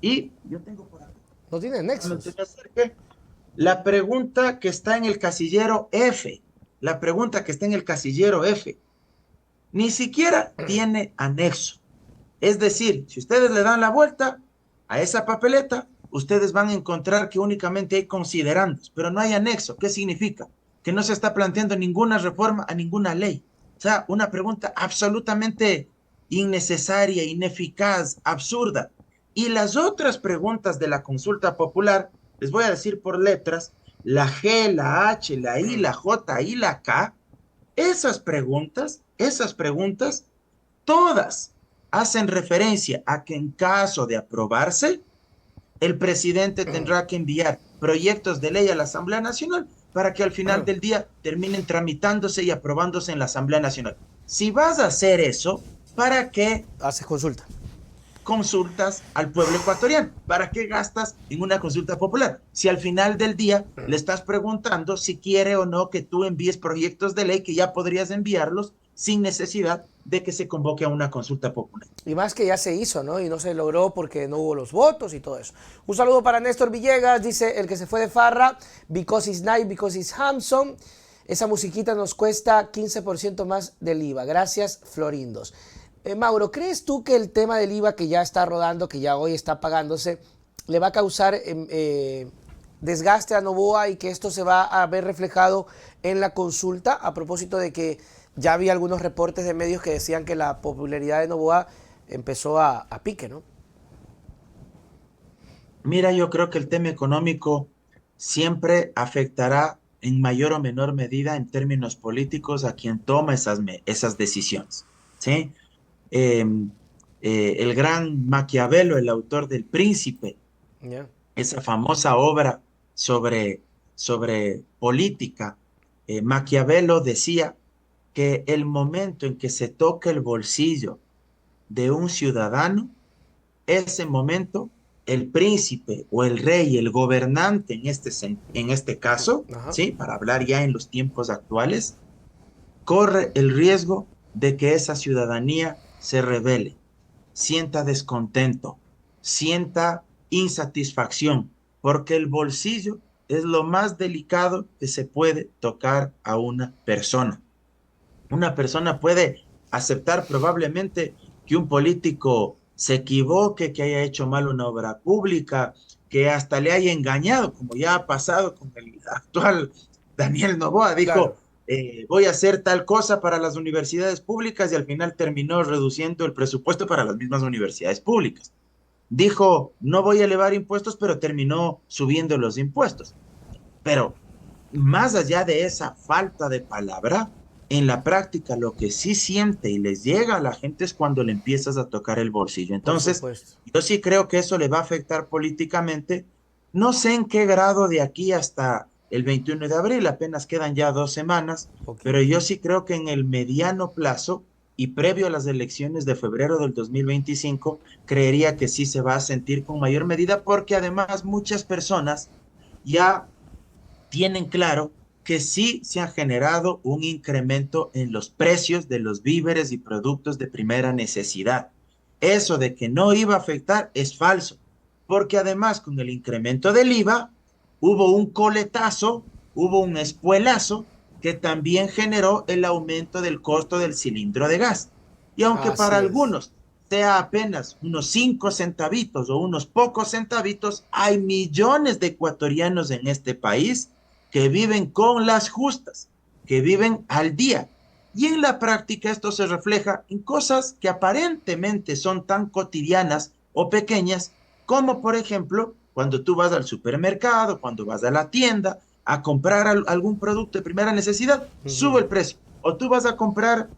Y yo tengo por acá, No tiene cuando te nexos. me acerque, la pregunta que está en el casillero F, la pregunta que está en el casillero F, ni siquiera tiene anexo. Es decir, si ustedes le dan la vuelta a esa papeleta, ustedes van a encontrar que únicamente hay considerandos, pero no hay anexo. ¿Qué significa? Que no se está planteando ninguna reforma a ninguna ley. O sea, una pregunta absolutamente innecesaria, ineficaz, absurda. Y las otras preguntas de la consulta popular, les voy a decir por letras, la G, la H, la I, la J y la K, esas preguntas todas hacen referencia a que en caso de aprobarse, el presidente tendrá que enviar proyectos de ley a la Asamblea Nacional para que al final del día terminen tramitándose y aprobándose en la Asamblea Nacional. Si vas a hacer eso, ¿para qué Haces consulta. consultas al pueblo ecuatoriano? ¿Para qué gastas en una consulta popular? Si al final del día le estás preguntando si quiere o no que tú envíes proyectos de ley que ya podrías enviarlos sin necesidad de que se convoque a una consulta popular. Y más que ya se hizo, ¿no? Y no se logró porque no hubo los votos y todo eso. Un saludo para Néstor Villegas, dice el que se fue de farra, because it's nice, because it's handsome. Esa musiquita nos cuesta 15% más del IVA. Gracias, Florindos. Mauro, ¿crees tú que el tema del IVA que ya está rodando, que ya hoy está pagándose, le va a causar desgaste a Novoa y que esto se va a ver reflejado en la consulta? A propósito de que ya había algunos reportes de medios que decían que la popularidad de Novoa empezó a pique, ¿no? Mira, yo creo que el tema económico siempre afectará en mayor o menor medida en términos políticos a quien toma esas decisiones, ¿sí? Eh, el gran Maquiavelo, el autor del Príncipe, Yeah. esa famosa obra sobre, sobre política, Maquiavelo decía que el momento en que se toca el bolsillo de un ciudadano, ese momento, el príncipe o el rey, el gobernante en este caso, Ajá. ¿sí? Para hablar ya en los tiempos actuales, corre el riesgo de que esa ciudadanía se rebele, sienta descontento, sienta insatisfacción, porque el bolsillo es lo más delicado que se puede tocar a una persona. Una persona puede aceptar probablemente que un político se equivoque, que haya hecho mal una obra pública, que hasta le haya engañado, como ya ha pasado con el actual Daniel Noboa. Claro. Dijo, voy a hacer tal cosa para las universidades públicas y al final terminó reduciendo el presupuesto para las mismas universidades públicas. Dijo, no voy a elevar impuestos, pero terminó subiendo los impuestos. Pero más allá de esa falta de palabra, en la práctica lo que sí siente y les llega a la gente es cuando le empiezas a tocar el bolsillo. Por Entonces, supuesto. yo sí creo que eso le va a afectar políticamente. No sé en qué grado de aquí hasta el 21 de abril, apenas quedan ya 2 semanas, pero Poquito. yo sí creo que en el mediano plazo y previo a las elecciones de febrero del 2025, creería que sí se va a sentir con mayor medida porque además muchas personas ya tienen claro que sí se ha generado un incremento en los precios de los víveres y productos de primera necesidad. Eso de que no iba a afectar es falso, porque además con el incremento del IVA hubo un coletazo, hubo un espuelazo que también generó el aumento del costo del cilindro de gas. Y aunque para Así es. algunos sea apenas unos 5 centavitos o unos pocos centavitos, hay millones de ecuatorianos en este país que viven con las justas, que viven al día. Y en la práctica esto se refleja en cosas que aparentemente son tan cotidianas o pequeñas como por ejemplo cuando tú vas al supermercado, cuando vas a la tienda a comprar algún producto de primera necesidad, sube el precio. O tú vas a comprar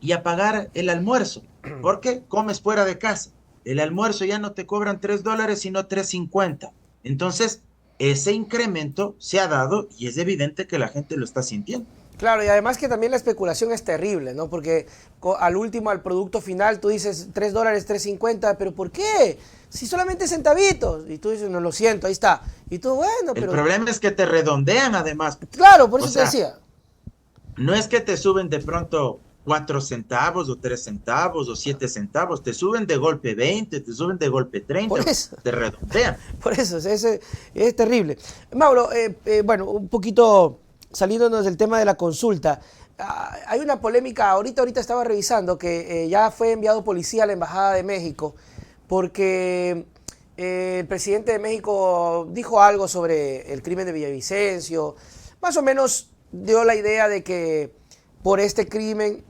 y a pagar el almuerzo, porque comes fuera de casa. El almuerzo ya no te cobran $3, sino 3.50. Entonces, ese incremento se ha dado y es evidente que la gente lo está sintiendo. Claro, y además que también la especulación es terrible, ¿no? Porque al último, al producto final, tú dices $3, 3.50, pero ¿por qué? Si solamente centavitos. Y tú dices, no lo siento, ahí está. Y tú, bueno, El pero problema es que te redondean además. claro, por O eso te sea, decía. no es que te suben de pronto 4 centavos o 3 centavos o 7 centavos, te suben de golpe 20, te suben de golpe Por 30, eso. te redondean. Por eso, es terrible. Mauro, bueno, un poquito saliéndonos del tema de la consulta, hay una polémica, ahorita estaba revisando que ya fue enviado policía a la Embajada de México porque el presidente de México dijo algo sobre el crimen de Villavicencio, más o menos dio la idea de que por este crimen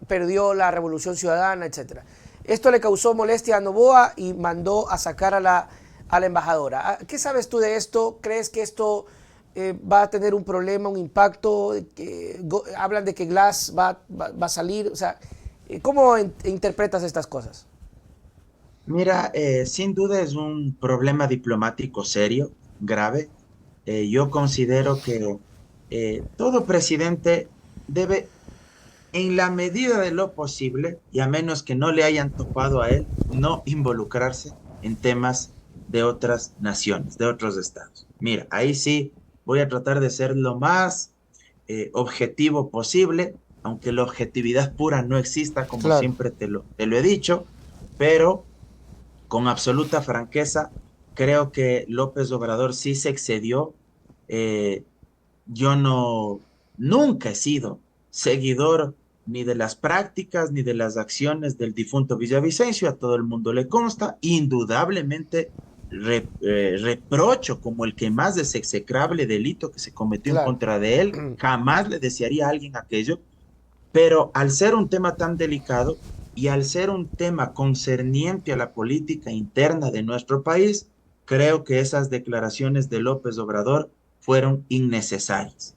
perdió la Revolución Ciudadana, etcétera. Esto le causó molestia a Noboa y mandó a sacar a la embajadora. ¿Qué sabes tú de esto? ¿Crees que esto va a tener un problema, un impacto? Hablan de que Glass va a salir. O sea, ¿cómo interpretas estas cosas? Mira, sin duda es un problema diplomático serio, grave. Yo considero que todo presidente debe, en la medida de lo posible, y a menos que no le hayan topado a él, no involucrarse en temas de otras naciones, de otros estados. Mira, ahí sí voy a tratar de ser lo más objetivo posible, aunque la objetividad pura no exista, como Claro. siempre te lo he dicho, pero con absoluta franqueza, creo que López Obrador sí se excedió. Eh, yo no, nunca he sido seguidor ni de las prácticas ni de las acciones del difunto Villavicencio, a todo el mundo le consta, indudablemente reprocho como el que más es execrable delito que se cometió en Claro. contra de él, jamás le desearía a alguien aquello, pero al ser un tema tan delicado y al ser un tema concerniente a la política interna de nuestro país, creo que esas declaraciones de López Obrador fueron innecesarias.